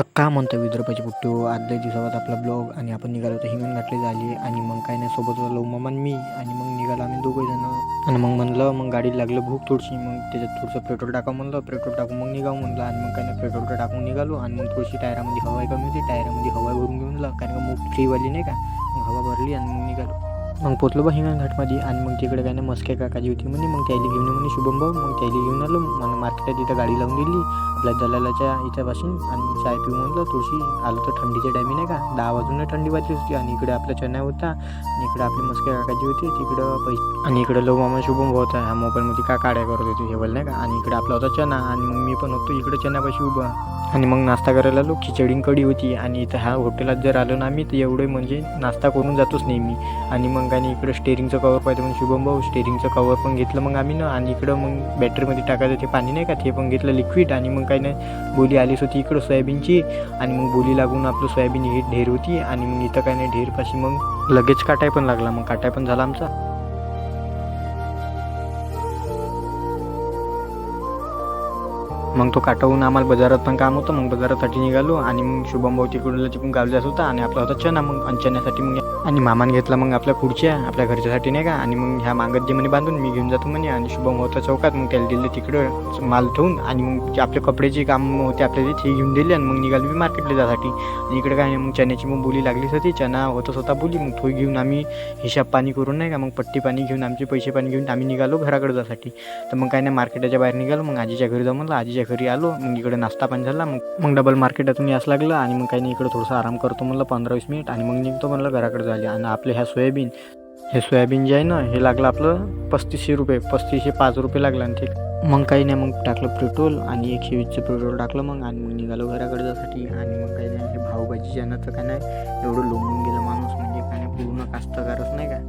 तर का म्हणतो विदर्भाची पुट्टी हो, आदल्या दिवसावर आपला ब्लॉग आणि आपण निघालो तर हिंगणघाटला झाली आणि मग काय नाही सोबत होता लव मामा आणि मी आणि मग निघालो आम्ही दोघे जण आणि मग म्हणलं मग गाडीला लागलं भूक थोडीशी मग त्याच्यात थोडंसं पेट्रोल टाका म्हणलं पेट्रोल टाकून मग निघावं म्हणलं आणि मग काय नाही पेट्रोल टाकून निघालो आणि मग थोडीशी टायरामध्ये हवा कमी होती टायरामध्ये हवा भरून घेऊन ला कारण का मूग फ्रीवाली नाही का मग हवा भरली आणि मग निघालो मग पोचलो बा हिंगणघाटमध्ये आणि मग तिकडे काय नाही मस्के काकाजी होती म्हणे मग त्याला घेऊन ये म्हणे शुभम भाऊ मग त्याला घेऊन आलो मग मार्केटात तिथं गाडी लावून दिली आपल्या दलालाच्या इथपासून आणि मग चाय पिऊ म्हणलं थोडीशी आलो तर थंडीच्या टायमी नाही का 10 वाजून थंडी वाजली होती आणि इकडे आपला चना होता आणि इकडे आपली मस्के काकाजी होती तिकडं पैसे आणि इकडे लव मामा शुभम भाऊ होता ह्या मोबाईलमध्ये का काड्या करत होते हेवल नाही का आणि इकडे आपला होता चना आणि मग मी पण होतो इकडे चनापाशी उभा आणि मग नाश्ता करायला आलो खिचडी कढी होती आणि इथं ह्या हॉटेलात जर आलो ना आम्ही तर एवढे म्हणजे नाश्ता करून जातोच नेहमी आणि मग काही इकडं स्टेरिंगचं कवर पाहिजे मग शुभम भाऊ स्टेरिंगचं कवर पण घेतलं मग आम्ही ना आणि इकडं मग बॅटरीमध्ये टाकायचं ते पाणी नाही का ते पण घेतलं लिक्विड आणि मग काही नाही बोली आलीच होती इकडं सोयाबीनची आणि मग बोली लागून आपलं सोयाबीन ही ढेर होती आणि मग इथं काही नाही ढेरपाशी मग लगेच काटाय पण लागला मग काटाय पण झाला आमचा मग तो काटवून आम्हाला बाजारात पण काम होतं मग बाजारासाठी निघालो आणि मग शुभम भाऊ तिकडून गाव जात होता आणि आपला होता चना मग आणि चण्यासाठी मग आणि मामाने घेतला मग आपल्या खुर्च्या आपल्या घरच्यासाठी नाही का आणि मग ह्या मागत जे म्हणे बांधून मी घेऊन जातो म्हणे आणि शुभम होता चौकात मग त्याला दिलं तिकडं माल ठेवून आणि मग आपले कपड्याचे काम होते आपल्याला ते घेऊन दिले आणि मग निघालो मी मार्केटला जासाठी आणि इकडे काय मग चण्याची मग बोली लागलीच होती चना होतच होता बोली मग तो घेऊन आम्ही हिशाब पाणी करून नाही का मग पट्टी पाणी घेऊन आमचे पैसे पाणी घेऊन आम्ही निघालो घराकडे जासाठी तर मग काय नाही मार्केटाच्या बाहेर निघालो मग आजीच्या घरी जाऊ म्हणलं आजीच्या घरी आलो मग इकडे नाश्ता पण झाला मग डबल मार्केटातून यास लागलं आणि मग काही नाही इकडे थोडंसं आराम करतो म्हणलं 15-20 मिनिट आणि मग निघतो म्हणलं घराकडे झाले आणि आपले ह्या सोयाबीन जे आहे ना हे लागलं आपलं 3500 रुपये 3505 रुपये लागलं आणि ठीक मग काही नाही मग टाकलं पेट्रोल आणि 120चं पेट्रोल टाकलं मग आणि मग निघालो घराकडे जासाठी आणि मग काही नाही हे भावभाजीच्या ना तर काय नाही एवढं लोंबून गेलं माणूस म्हणजे काय नाही पूर्ण कास्तकारच नाही का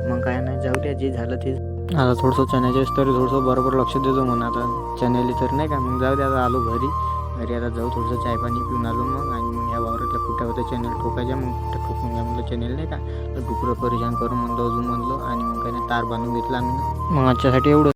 मग काय नाही जाऊ द्या जे झालं ते आता थोडंसं चण्याच्या तरी थोडंसं बरोबर लक्ष देतो म्हणून आता चण्याला तर नाही का मग जाऊ द्या आता आलो घरी आता जाऊ थोडंसं चाय पाणी पिऊन आलो मग आणि मग या वावरातल्या कुठ्या होत्या चॅनल ठोकायच्या मग ठोकून घ्या म्हणलं चॅनल नाही का तर डुकरं परेशान करून म्हणलं अजून म्हणलं आणि मग काही नाही तार बांधून घेतला आम्ही मग आजच्यासाठी एवढं